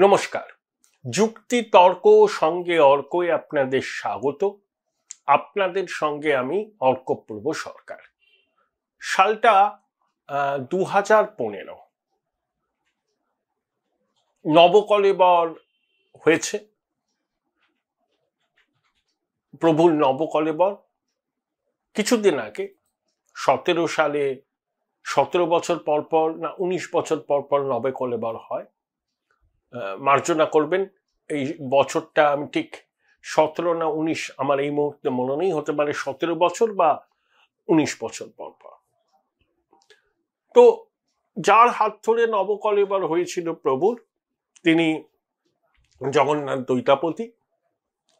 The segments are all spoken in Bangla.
নমস্কার। যুক্তি তর্ক সঙ্গে অর্কই আপনাদের স্বাগত। আপনাদের সঙ্গে আমি অর্কপ্রভ সরকার। সালটা 2015। নবকলেবর হয়েছে, প্রভুর নবকলেবর। কিছুদিন আগে 17 সালে 17 বছর পর পর না 19 বছর পর পর নবকলেবর হয়। মার্জনা করবেন, এই বছরটা আমি ঠিক 17 না 19 আমার এই মুহূর্তে মনে নেই, হতে পারে 17 বছর বা 19 বছর পর পর। তো যার হাত ধরে নবকলেবর হয়েছিল প্রভুর, তিনি জগন্নাথ দৈতাপতি।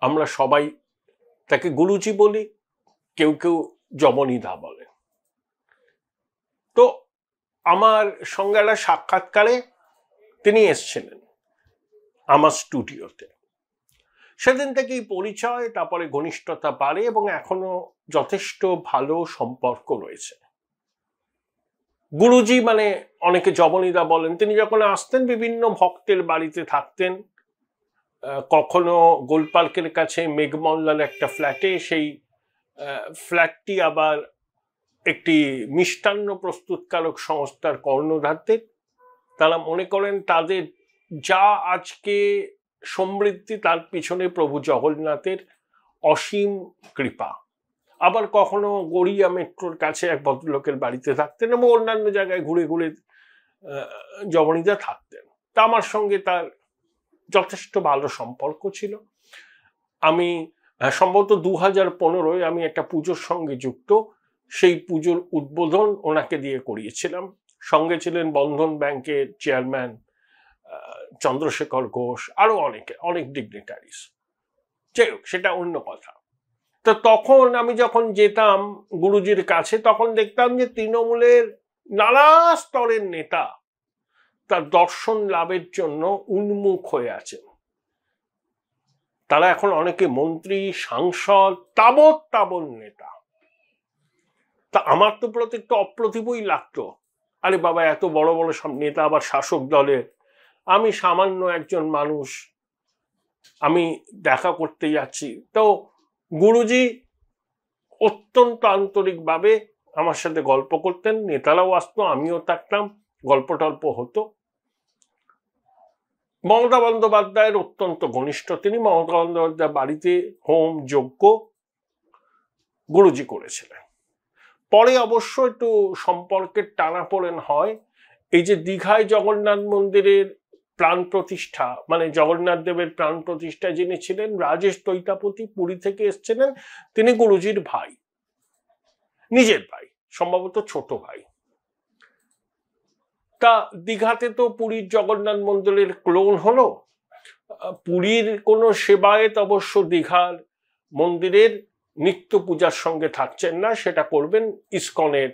আমরা সবাই তাকে গুরুজি বলি, কেউ কেউ যমনিদা বলে। তো আমার সঙ্গে একটা সাক্ষাৎকারে তিনি এসেছিলেন আমার স্টুডিওতে। সেদিন থেকেই পরিচয়, তারপরে ঘনিষ্ঠতা বাড়ে এবং এখনো যথেষ্ট ভালো সম্পর্ক রয়েছে। গুরুজি মানে অনেকে যমনিদা বলেন। তিনি যখন আসতেন বিভিন্ন ভক্তের বাড়িতে থাকতেন, কখনো গোলপার্কের কাছে মেঘমল্লার একটা ফ্ল্যাটে, সেই ফ্ল্যাটটি আবার একটি মিষ্টান্ন প্রস্তুতকারক সংস্থার কর্ণধারদের। তারা মনে করেন তাদের যা আজকে সমৃদ্ধি তার পিছনে প্রভু জগন্নাথের অসীম কৃপা। আবার কখনো গড়িয়া মেট্রোর কাছে এক ভদ্রলোকের বাড়িতে থাকতেন এবং অন্যান্য জায়গায় ঘুরে ঘুরে যমনিদা থাকতেন। তা আমার সঙ্গে তার যথেষ্ট ভালো সম্পর্ক ছিল। আমি সম্ভবত 2015 আমি একটা পুজোর সঙ্গে যুক্ত, সেই পুজোর উদ্বোধন ওনাকে দিয়ে করিয়েছিলাম। সঙ্গে ছিলেন বন্ধন ব্যাংকের চেয়ারম্যান চন্দ্রশেখর ঘোষ, আরো অনেক ডিগনিটারিস। যাই হোক, সেটা অন্য কথা। তো তখন আমি যখন যেতাম গুরুজির কাছে, তখন দেখতাম যে তৃণমূলের নানা স্তরের নেতা তার দর্শন লাভের জন্য উন্মুখ হয়ে আছেন। তারা এখন অনেকে মন্ত্রী, সাংসদ, তাবৎ নেতা। তা আমার তো প্রতি একটু অপ্রতিভই লাগতো। আরে বাবা, এত বড় বড় সব নেতা, আবার শাসক দলের, আমি সামান্য একজন মানুষ, আমি দেখা করতে যাচ্ছি। তো গুরুজি অত্যন্ত আন্তরিকভাবে আমার সাথে গল্প করতেন, নেতারাও আসতো, আমিও থাকতাম, গল্প টল্প হতো। মমতা বন্দ্যোপাধ্যায়ের অত্যন্ত ঘনিষ্ঠ তিনি। মমতা বন্দ্যোপাধ্যায় বাড়িতে হোম যজ্ঞ গুরুজি করেছিলেন। পরে অবশ্য একটু সম্পর্কের টানাপোড়েন হয়। এই যে দীঘায় জগন্নাথ মন্দিরের প্রাণ প্রতিষ্ঠা, মানে জগন্নাথ দেবের প্রাণ প্রতিষ্ঠা যিনি ছিলেন রাজেশ দৈতাপতি, পুরী থেকে এসেছিলেন। তিনি গুরুজির ভাই, নিজের ভাই, সম্ভবত ছোট ভাই। তা দীঘাতে তো পুরীর জগন্নাথ মন্দিরের ক্লোন হলো। পুরীর কোনো সেবায়েত অবশ্য দীঘার মন্দিরের নিত্য পূজার সঙ্গে থাকছেন না, সেটা করবেন ইসকনের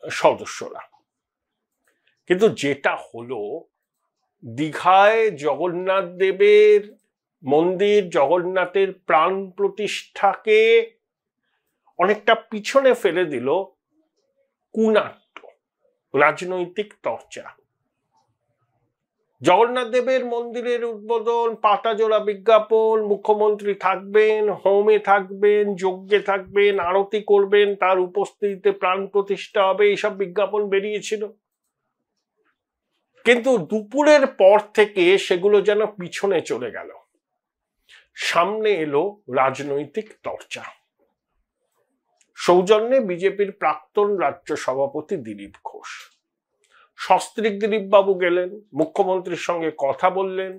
সদস্যরা। কিন্তু যেটা হলো, দীঘায় জগন্নাথ দেবের মন্দির, জগন্নাথের প্রাণ প্রতিষ্ঠাকে অনেকটা পিছনে ফেলে দিল কুনাট্য, রাজনৈতিক চর্চা। জগন্নাথ দেবের মন্দিরের উদ্বোধন, পাতাজোড়া বিজ্ঞাপন, মুখ্যমন্ত্রী থাকবেন, হোমে থাকবেন, যজ্ঞে থাকবেন, আরতি করবেন, তার উপস্থিতিতে প্রাণ প্রতিষ্ঠা হবে, এইসব বিজ্ঞাপন বেরিয়েছিল। কিন্তু দুপুরের পর থেকে সেগুলো যেন পিছনে চলে গেল। সামনে এলো রাজনৈতিক চর্চা। সৌজন্যে বিজেপির প্রাক্তন রাজ্য সভাপতি দিলীপ ঘোষ, সস্ত্রীক দিলীপ বাবু গেলেন, মুখ্যমন্ত্রীর সঙ্গে কথা বললেন,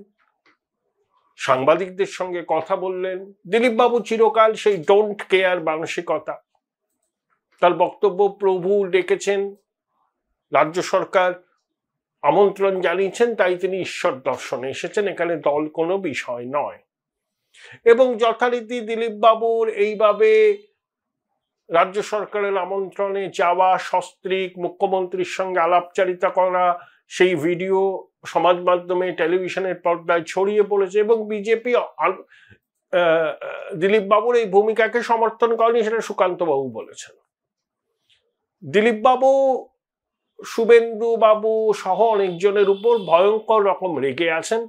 সাংবাদিকদের সঙ্গে কথা বললেন। দিলীপ বাবু চিরকাল সেই ডোন্ট কেয়ার মানসিকতা। তার বক্তব্য, প্রভু ডেকেছেন, রাজ্য সরকার আমন্ত্রণ জানিয়েছেন, তাই তিনি ঈশ্বর দর্শনে এসেছেন, এখানে দল কোনো বিষয় নয়। এবং যথারীতি দিলীপ বাবুর এইভাবে রাজ্য সরকারের আমন্ত্রণে যাওয়া, সস্ত্রীক মুখ্যমন্ত্রীর সঙ্গে আলাপচারিতা করা, সেই ভিডিও সমাজ মাধ্যমে, টেলিভিশনের পর্দায় ছড়িয়ে পড়েছে। এবং বিজেপি দিলীপ বাবুর এই ভূমিকাকে সমর্থন করেনি, সেটা সুকান্ত বাবু বলেছেন। দিলীপ বাবু শুভেন্দু বাবু সহ অনেকজনের উপর ভয়ঙ্কর রকম রেগে আছেন।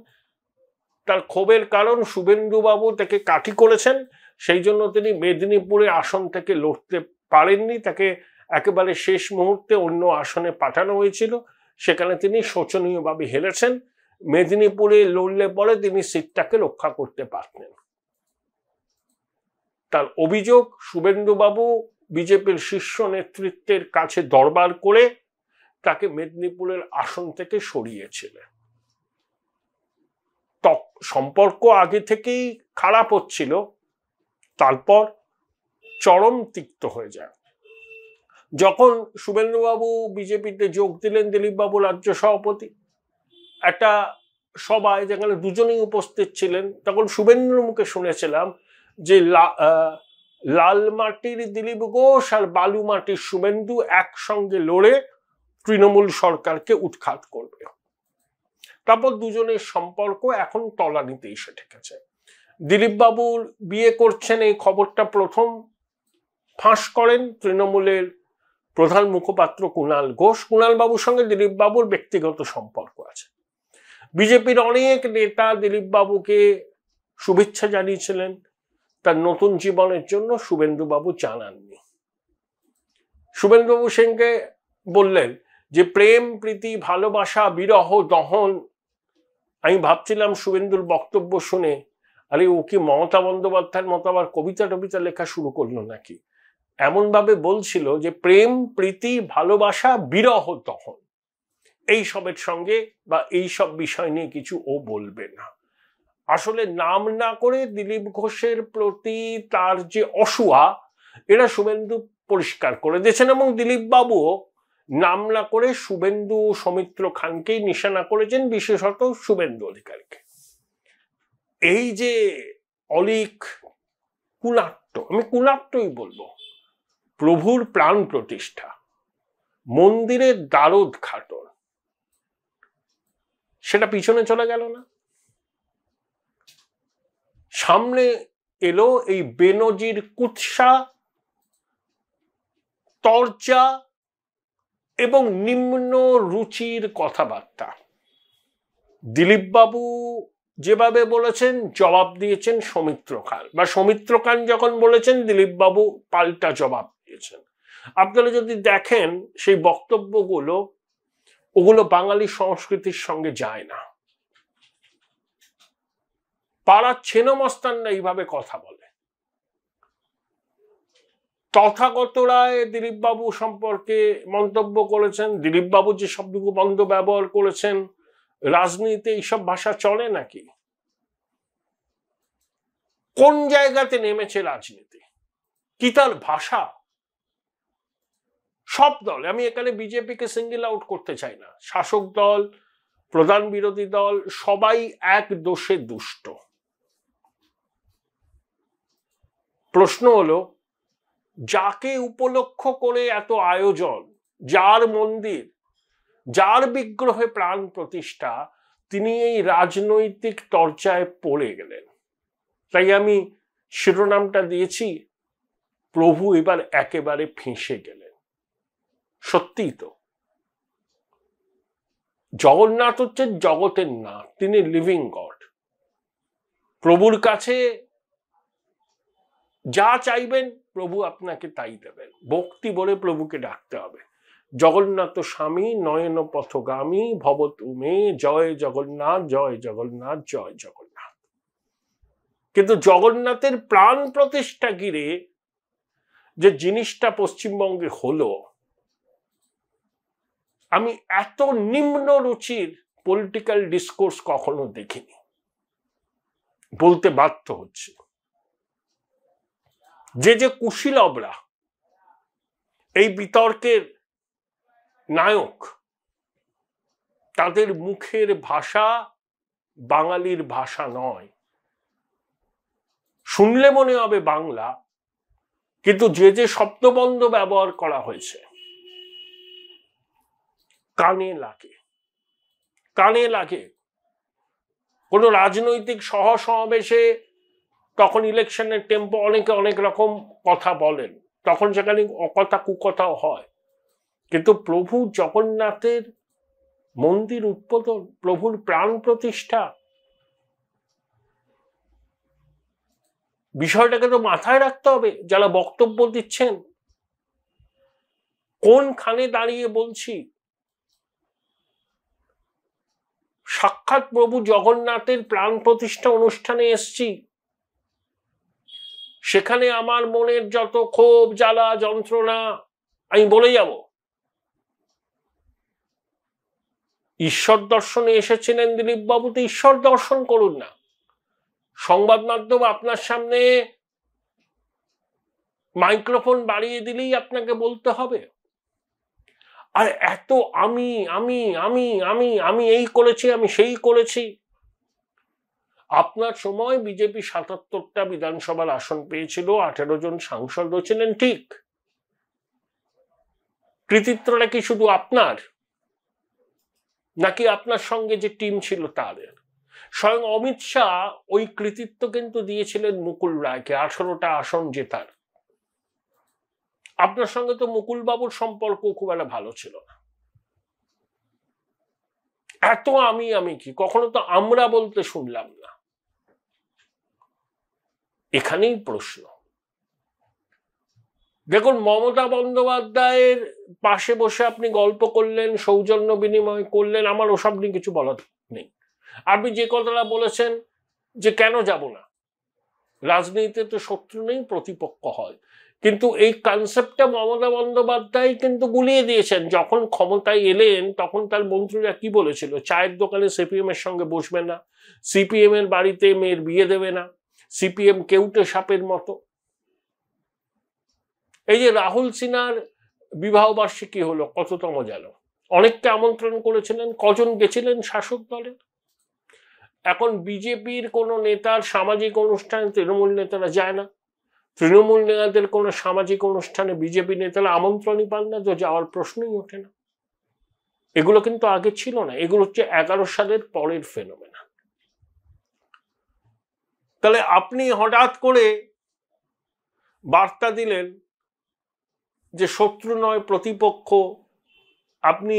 তার ক্ষোভের কারণ শুভেন্দু বাবু তাকে কাঠি করেছেন, সেই জন্য তিনি মেদিনীপুরে আসন থেকে লড়তে পারেননি, তাকে একেবারে শেষ মুহূর্তে অন্য আসনে পাঠানো হয়েছিল, সেখানে তিনি শোচনীয়ভাবে হেরেছেন। মেদিনীপুরে লড়লে পরে তিনি সিটটাকে রক্ষা করতে পারতেন। তার অভিযোগ শুভেন্দু বাবু বিজেপির শীর্ষ নেতৃত্বের কাছে দরবার করে তাকে মেদিনীপুরের আসন থেকে সরিয়েছিলেন। সম্পর্ক আগে থেকেই খারাপ হচ্ছিল, তারপর চরম তিক্ত হয়ে যায়। যখন শুভেন্দুবাবু বিজেপিতে যোগ দিলেন, দিলীপ বাবু রাজ্য সভাপতি, একটা সভায় যেখানে দুজনেই উপস্থিত ছিলেন, তখন শুভেন্দুর মুখে শুনেছিলাম যে লালমাটির দিলীপ ঘোষ আর বালুমাটির শুভেন্দু একসঙ্গে লড়ে তৃণমূল সরকারকে উৎখাত করবে। তারপর দুজনের সম্পর্ক এখন তলানিতে এসে ঠেকেছে। দিলীপ বাবুর বিয়ে করছেন এই খবরটা প্রথম ফাঁস করেন তৃণমূলের প্রধান মুখপাত্র কুণাল ঘোষ। কুণাল বাবুর সঙ্গে দিলীপ বাবুর ব্যক্তিগত সম্পর্ক আছে। বিজেপির অনেক নেতা দিলীপ বাবুকে শুভেচ্ছা জানিয়েছিলেন তার নতুন জীবনের জন্য, শুভেন্দু বাবু জানাননি। শুভেন্দু বাবু সেনকে বললেন যে প্রেম প্রীতি ভালোবাসা বিরহ দহন। আমি ভাবছিলাম শুভেন্দুর বক্তব্য শুনে, আরে ও কি মমতা বন্দ্যোপাধ্যায়ের মতো আবার কবিতা টবিতা লেখা শুরু করলো নাকি? এমন ভাবে বলছিল যে প্রেম প্রীতি ভালোবাসা বিরহ দহন এইসবের সঙ্গে বা এইসব বিষয় নিয়ে কিছু ও বলবে না। আসলে নাম না করে দিলীপ ঘোষের প্রতি তার যে অসূয়া, এরা শুভেন্দু পরিষ্কার করে দিয়েছেন, এবং দিলীপ বাবুও নাম না করে শুভেন্দু সৌমিত্র খানকেই নিশানা করেছেন, বিশেষত শুভেন্দু অধিকারীকে। এই যে অলিক কুনাট্য, আমি কুনাট্যই বলবো, প্রভুর প্রাণ প্রতিষ্ঠা, মন্দিরের দ্বারোদ্ঘাটন, সেটা পিছনে চলে গেল না। সামনে এলো এই বেনজির কুৎসা, তর্জা এবং নিম্ন রুচির কথাবার্তা। দিলীপ বাবু যেভাবে বলেছেন জবাব দিয়েছেন সৌমিত্র খান, বা সৌমিত্র খান যখন বলেছেন দিলীপ বাবু পাল্টা জবাব দিয়েছেন। আপনারা যদি দেখেন সেই বক্তব্যগুলো, ওগুলো বাঙালি সংস্কৃতির সঙ্গে যায় না। পাড়ার ছেনমস্তানরা এইভাবে কথা বলে। তথাগত রায় দিলীপ বাবু সম্পর্কে মন্তব্য করেছেন, দিলীপ বাবু যে শব্দটুকু বন্ধ ব্যবহার করেছেন, রাজনীতিতে এইসব ভাষা চলে নাকি? কোন জায়গাতে নেমেছে রাজনীতি? কি তার ভাষা? সব দল, আমি এখানে বিজেপিকে সিঙ্গেল আউট করতে চাই না, শাসক দল প্রধান বিরোধী দল সবাই এক দোষে দুষ্ট। প্রশ্ন হলো, যাকে উপলক্ষ করে এত আয়োজন, যার মন্দির, যার বিগ্রহে প্রাণ প্রতিষ্ঠা, তিনি এই রাজনৈতিক তরচায় পড়ে গেলেন। তাই আমি শিরোনামটা দিয়েছি, প্রভু এবার একেবারে ফেঁসে গেলেন। সত্যিই তো, জগন্নাথ হচ্ছেন জগতের নাথ, তিনি লিভিং গড। প্রভুর কাছে যা চাইবেন প্রভু আপনাকে তাই দেবেন। ভক্তি বলে প্রভুকে ডাকতে হবে। জগন্নাথ স্বামী নয়ন পথগামী ভব তুমে, জয় জগন্নাথ জয় জগন্নাথ জয় জগন্নাথ। কিন্তু জগন্নাথের প্রাণ প্রতিষ্ঠা ঘিরে যে জিনিসটা পশ্চিমবঙ্গে হলো, আমি এত নিম্ন রুচির পলিটিক্যাল ডিসকোর্স কখনো দেখিনি, বলতে বাধ্য হচ্ছে। যে কুশীলবরা এই বিতর্কের নায়ক, তাদের মুখের ভাষা বাঙালির ভাষা নয়। শুনলে মনে হবে বাংলা, কিন্তু যে শব্দবন্ধ ব্যবহার করা হয়েছে কানে লাগে, কানে লাগে। কোন রাজনৈতিক সমাবেশে তখন ইলেকশনের টেম্পো, অনেকে অনেক রকম কথা বলেন, তখন সেখানে অকথা কুকথাও হয়, কিন্তু প্রভু জগন্নাথের মন্দির উদ্বোধন, প্রভুর প্রাণ প্রতিষ্ঠা, বিষয়টাকে তো মাথায় রাখতে হবে যারা বক্তব্য দিচ্ছেন। কোনখানে দাঁড়িয়ে বলছি সাক্ষাৎ প্রভু জগন্নাথের প্রাণ প্রতিষ্ঠা অনুষ্ঠানে এসছি, সেখানে আমার মনের যত ক্ষোভ জ্বালা যন্ত্রণা আমি বলে যাব। ঈশ্বর দর্শনে এসেছিলেন দিলীপ বাবু, তো ঈশ্বর দর্শন করুন না। সংবাদ মাধ্যম আপনার সামনে মাইক্রোফোন বাড়িয়ে দিলেই আপনাকে বলতে হবে? আর এত আমি আমি আমি আমি আমি এই করেছি, আমি সেই করেছি। আপনার সময় বিজেপি ৭৭টা বিধানসভার আসন পেয়েছিল, ১৮ জন সাংসদ ছিলেন, ঠিক। কৃতিত্বটা কি শুধু আপনার, নাকি আপনার সঙ্গে যে টিম ছিল তাদের? স্বয়ং অমিত শাহ ওই কৃতিত্ব কিন্তু দিয়েছিলেন মুকুল রায়কে ১৮টা আসন জেতার। আপনার সঙ্গে তো মুকুল বাবুর সম্পর্ক খুব একটা ভালো ছিল না। এত আমি আমি কি, কখনো তো আমরা বলতে শুনলাম না। এখানেই প্রশ্ন। দেখুন, মমতা বন্দ্যোপাধ্যায়ের পাশে বসে আপনি গল্প করলেন, সৌজন্য বিনিময় করলেন, আমার ওসব নিয়ে কিছু বলার নেই। আপনি যে কথাটা বলেছেন যে কেন যাব না, রাজনীতিতে তো শত্রু নেই, প্রতিপক্ষ হয়, কিন্তু এই কনসেপ্টটা মমতা বন্দ্যোপাধ্যায় কিন্তু গুলিয়ে দিয়েছেন। যখন ক্ষমতায় এলেন তখন তার মন্ত্রীরা কি বলেছিল? চায়ের দোকানে সিপিএম এর সঙ্গে বসবে না, সিপিএম এর বাড়িতে মেয়ের বিয়ে দেবে না, সিপিএম কেউটে সাপের মতো। এই যে রাহুল সিনহার বিবাহ বার্ষিকী হলো, কততম যেন, অনেককে আমন্ত্রণ করেছিলেন, কজন গেছিলেন শাসক দলের? এখন বিজেপির কোন নেতার সামাজিক অনুষ্ঠানে তৃণমূল নেতারা যায় না, তৃণমূল নেতাদের কোন সামাজিক অনুষ্ঠানে বিজেপি নেতারা আমন্ত্রণই পান না, তো যাওয়ার প্রশ্নই ওঠে না। এগুলো কিন্তু আগে ছিল না, এগুলো হচ্ছে 11 সালের পরের ফেনোমেনা। তাহলে আপনি হঠাৎ করে বার্তা দিলেন যে শত্রু নয় প্রতিপক্ষ, আপনি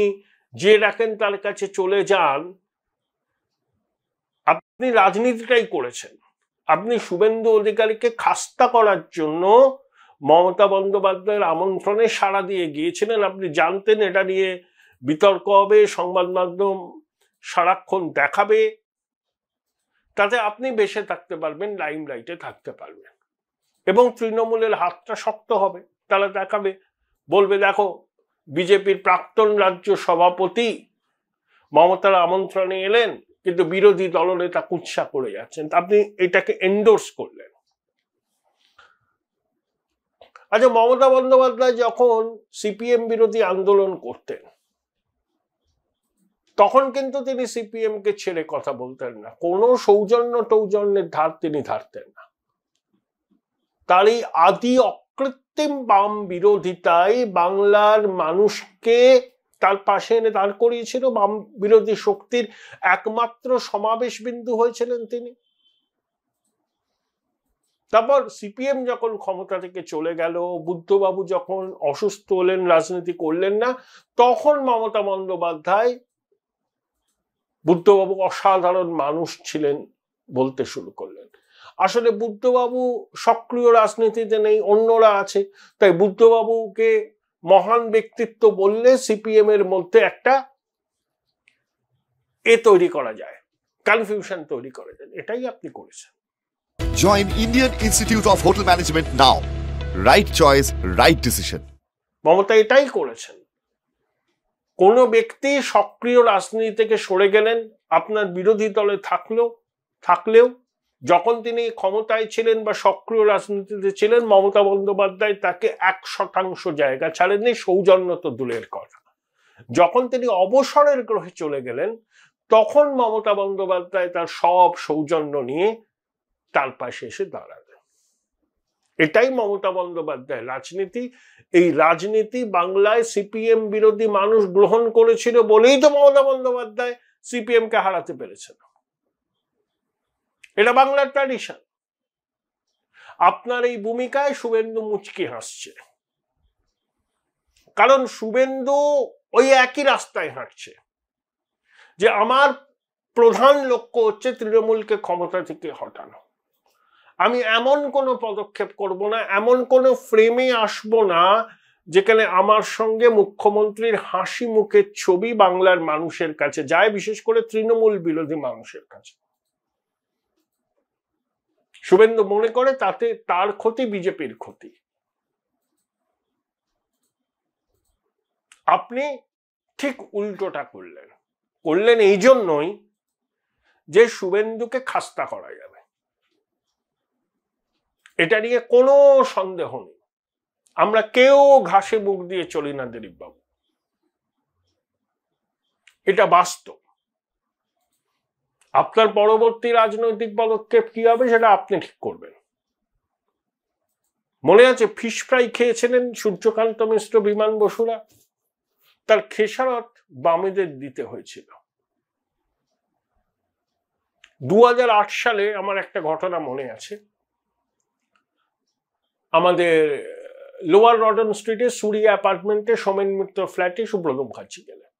যে রাখেন তার কাছে চলে যান। আপনি রাজনীতিটাই করেছেন, আপনি শুভেন্দু অধিকারীকে খাস্তা করার জন্য মমতা বন্দ্যোপাধ্যায়ের আমন্ত্রণে সাড়া দিয়ে গিয়েছিলেন। আপনি জানতেন এটা নিয়ে বিতর্ক হবে, সংবাদ মাধ্যম সারাক্ষণ দেখাবে, তাতে আপনি বেঁচে থাকতে পারবেন, লাইমলাইটে থাকতে পারবেন, এবং তৃণমূলের হাতটা শক্ত হবে। তারা দেখাবে, বলবে দেখো বিজেপির প্রাক্তন রাজ্য সভাপতি মমতার আমন্ত্রণে এলেন, কিন্তু বিরোধী দলনেতা কুৎসা করে যাচ্ছেন, আপনি এটাকে এন্ডোর্স করলেন। আচ্ছা, মমতা বন্দ্যোপাধ্যায় যখন সিপিএম বিরোধী আন্দোলন করতেন তখন কিন্তু তিনি সিপিএম কে ছেড়ে কথা বলতেন না, কোনো সৌজন্য টৌজন্যের ধার তিনি ধারতেন না। তার এই আদি অকৃত্রিম বাম বিরোধিতাই বাংলার মানুষকে তার পাশে এনে দাঁড় করিয়েছিল। বাম বিরোধী শক্তির একমাত্র সমাবেশ বিন্দু হয়েছিলেন তিনি। তারপর সিপিএম যখন ক্ষমতা থেকে চলে গেল, বুদ্ধবাবু যখন অসুস্থ হলেন, রাজনীতি করলেন না, তখন মমতা বন্দ্যোপাধ্যায় বুদ্ধবাবু অসাধারণ মানুষ ছিলেন বলতে শুরু করলেন। আসলে বুদ্ধবাবু সক্রিয় রাজনীতিতে নেই, অন্যরা আছে, তাই বুদ্ধবাবুকে মহান ব্যক্তিত্ব বললে সিপিএম এর মধ্যে একটা তৈরি করা যায়, কনফিউশন তৈরি করা যায়। এটাই আপনি করেছেন। Join Indian Institute of Hotel Management now. Right choice, right decision. Mamata এটাই করেছেন। কোন ব্যক্তি সক্রিয় রাজনীতি থেকে সরে গেলেন, আপনার বিরোধী দলে থাকলেও যখন তিনি ক্ষমতায় ছিলেন বা সক্রিয় রাজনীতিতে ছিলেন, মমতা বন্দ্যোপাধ্যায় তাকে 1% জায়গা ছাড়েননি, সৌজন্য তো দূরের কথা। যখন তিনি অবসরের গ্রহে চলে গেলেন তখন মমতা বন্দ্যোপাধ্যায় তার সব সৌজন্য নিয়ে তার পাশে এসে দাঁড়ালেন। এটাই মমতা বন্দ্যোপাধ্যায় রাজনীতি। এই রাজনীতি বাংলায় সিপিএম বিরোধী মানুষ গ্রহণ করেছিল বলেই তো মমতা বন্দ্যোপাধ্যায় সিপিএম কে হারাতে পেরেছেন। এটা বাংলার ট্র্যাডিশন। আপনার এই ভূমিকায় শুভেন্দু মুচকি হাসছে, কারণ শুভেন্দু ওই একই রাস্তায় হাঁটছে যে আমার প্রধান লক্ষ্য হচ্ছে তৃণমূলকে ক্ষমতা থেকে হটানো। আমি এমন কোনো পদক্ষেপ করব না, এমন কোনো ফ্রেমে আসবো না যেখানে আমার সঙ্গে মুখ্যমন্ত্রীর হাসি মুখের ছবি বাংলার মানুষের কাছে যায়, বিশেষ করে তৃণমূল বিরোধী মানুষের কাছে। শুভেন্দু মনে করে তাতে তার ক্ষতি, বিজেপির ক্ষতি। আপনি ঠিক উল্টোটা করলেন এই জন্যই যে শুভেন্দুকে খাস্তা করা যাবে, এটা নিয়ে কোনো সন্দেহ নেই। আমরা কেউ ঘাসে মুখ দিয়ে চলি না দিলীপ বাবু, এটা বাস্তব। আপনার পরবর্তী রাজনৈতিক পদক্ষেপ কি হবে সেটা আপনি ঠিক করবেন। মনে আছে ফিশ ফ্রাই খেয়েছিলেন সূর্যকান্ত মিশ্র, বিমান বসুরা? তার খেসারত বামেদের দিতে হয়েছিল। 2008 সালে আমার একটা ঘটনা মনে আছে। আমাদের লোয়ার রডন স্ট্রিটে সুরিয়া অ্যাপার্টমেন্টে সোমেন মিত্র ফ্ল্যাটে সুব্রত মুখার্জি গেলেন।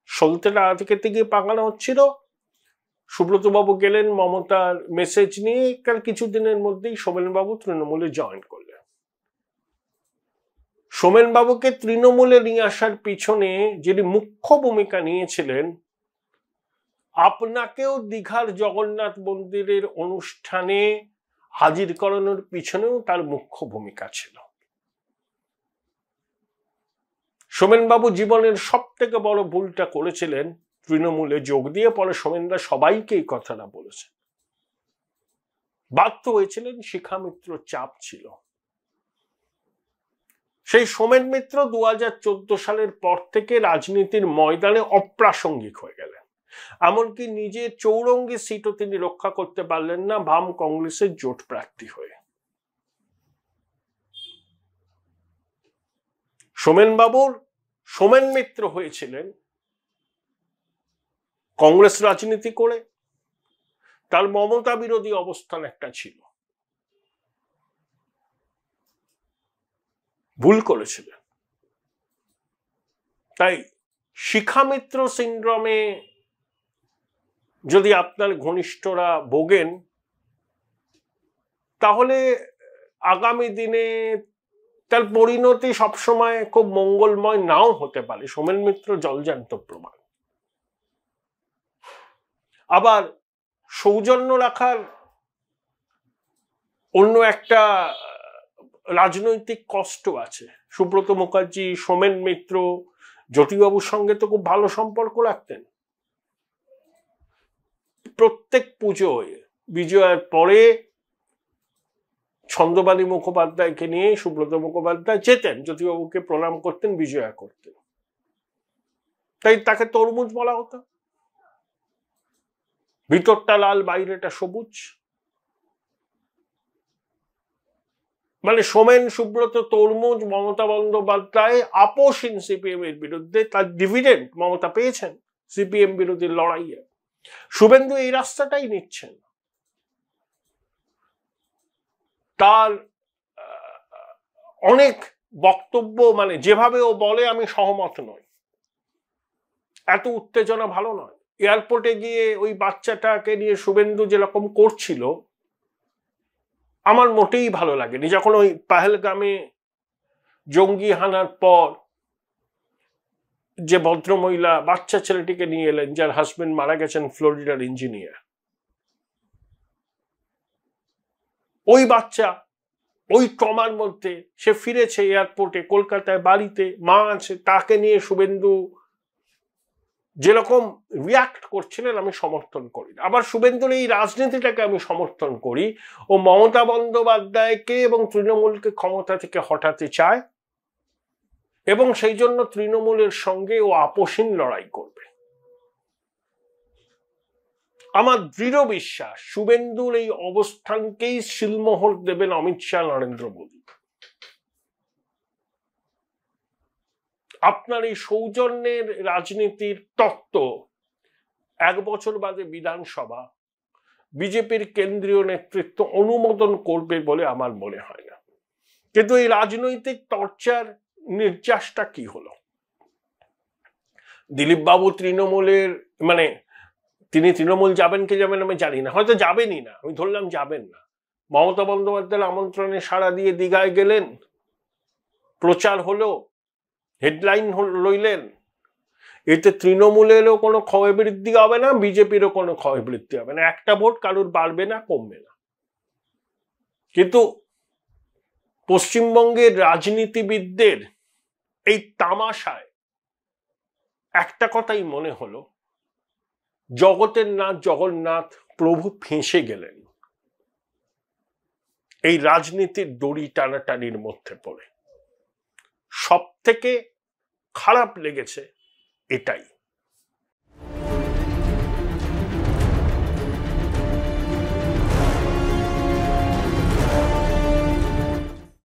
সলতেটা থেকে গিয়ে পাকানো হচ্ছিল। সুব্রত বাবু গেলেন মমতার মেসেজ নিয়ে, কাল কিছুদিনের মধ্যেই সোমেন বাবু তৃণমূলে জয়েন করলেন। সোমেন বাবুকে তৃণমূলে নিয়ে আসার পিছনে যিনি মুখ্য ভূমিকা নিয়েছিলেন, আপনাকেও দীঘার জগন্নাথ মন্দিরের অনুষ্ঠানে হাজির করানোর পিছনেও তার মুখ্য ভূমিকা ছিল। সোমেনবাবু জীবনের সব থেকে বড় ভুলটা করেছিলেন তৃণমূলে যোগ দিয়ে। পরে সোমেনদা সবাইকে এই কথাটা বলেছেন, বাধ্য হয়েছিলেন, শিখা মিত্র চাপ ছিল। সেই সোমেন মিত্র 2014 সালের পর থেকে রাজনীতির ময়দানে অপ্রাসঙ্গিক হয়ে গেলেন। এমনকি নিজের চৌরঙ্গী সিটও তিনি রক্ষা করতে পারলেন না বাম কংগ্রেসের জোট প্রার্থী হয়ে। সোমেনবাবুর সোমেন মিত্র হয়েছিলেন কংগ্রেস রাজনীতি করে, তার মমতা বিরোধী অবস্থান একটা ছিল, ভুল করেছিলেন। তাই শিখা মিত্র সিন্ড্রোমে যদি আপনার ঘনিষ্ঠরা ভোগেন, তাহলে আগামী দিনে তার পরিণতি সবসময় খুব মঙ্গলময় নাও হতে পারে। সোমেন মিত্র জলজান্ত প্রমাণ। আবার সৌজন্য রাখার অন্য একটা রাজনৈতিক কষ্ট আছে। সুব্রত মুখার্জি, সোমেন মিত্র জ্যোতিবাবুর সঙ্গে তো খুব ভালো সম্পর্ক রাখতেন। প্রত্যেক পুজোয় বিজয়ার পরে ছন্দবাণী মুখোপাধ্যায়কে নিয়ে সুব্রত মুখোপাধ্যায় যেতেন, জ্যোতিবাবুকে প্রণাম করতেন, বিজয়া করতেন। তাই তাকে তরমুজ বলা হতো। ভিতরটা লাল, বাইরেটা সবুজ। মানে সোমেন সুব্রত তরমুজ, মমতা বন্দ্যোপাধ্যায় আপোষহীন সিপিএম এর বিরুদ্ধে, তার ডিভিডেন্ড মমতা পেয়েছেন সিপিএম বিরোধী লড়াইয়ে। শুভেন্দু এই রাস্তাটাই নিচ্ছেন। তার অনেক বক্তব্য, মানে যেভাবে ও বলে, আমি সহমত নই। এত উত্তেজনা ভালো নয়। এয়ারপোর্টে গিয়ে ওই বাচ্চাটাকে নিয়ে শুভেন্দু যেরকম করছিল, আমার মোটেই ভালো লাগেনি। যখন ওই পাহেলগামে জঙ্গি হানার পর যে ভদ্রমহিলা বাচ্চা ছেলেটিকে নিয়ে এলেন, যার হাজবেন্ড মারা গেছেন ফ্লোরিডার ইঞ্জিনিয়ার, ওই বাচ্চা ওই ট্রমার মধ্যে সে ফিরেছে এয়ারপোর্টে, কলকাতায় বাড়িতে মা আছে, তাকে নিয়ে শুভেন্দু যেরকম রিয়াক্ট করছিলেন আমি সমর্থন করি। আবার শুভেন্দুর এই রাজনীতিটাকে আমি সমর্থন করি। ও মমতা বন্দ্যোপাধ্যায়কে এবং তৃণমূলকে ক্ষমতা থেকে হটাতে চায় এবং সেই জন্য তৃণমূলের সঙ্গে ও আপোষহীন লড়াই করবে। আমার দৃঢ় বিশ্বাস শুভেন্দুর এই অবস্থানকেই শিলমোহর দেবেন অমিত শাহ, নরেন্দ্র মোদী। আপনার এই সৌজন্যের রাজনীতির তত্ত্ব 1 বছর বাদে বিধানসভা বিজেপির কেন্দ্রীয় নেতৃত্ব অনুমোদন করবে বলে আমার মনে হয় না। কিন্তু এই রাজনৈতিক টর্চার নির্যাসটা কি হলো? দিলীপ বাবু তৃণমূলের, মানে তিনি তৃণমূল যাবেন কি যাবেন আমি জানি না, হয়তো যাবেনই না, আমি ধরলাম যাবেন না। মমতা বন্দ্যোপাধ্যায়ের আমন্ত্রণে সাড়া দিয়ে দীঘায় গেলেন, প্রচার হলো, হেডলাইন লইলেন। এতে তৃণমূলেরও কোনো ক্ষয় বৃদ্ধি হবে না, বিজেপিরও কোনো ক্ষয় বৃদ্ধি হবে না, একটা ভোট কারোর বাড়বে না, কমবে না। কিন্তু পশ্চিমবঙ্গের রাজনীতিবিদদের এই তামাশায় একটা কথাই মনে হলো, জগতের নাথ জগন্নাথ প্রভু ফেঁসে গেলেন এই রাজনীতির দড়ি টানাটানির মধ্যে পড়ে। সব থেকে খারাপ লেগেছে এটাই।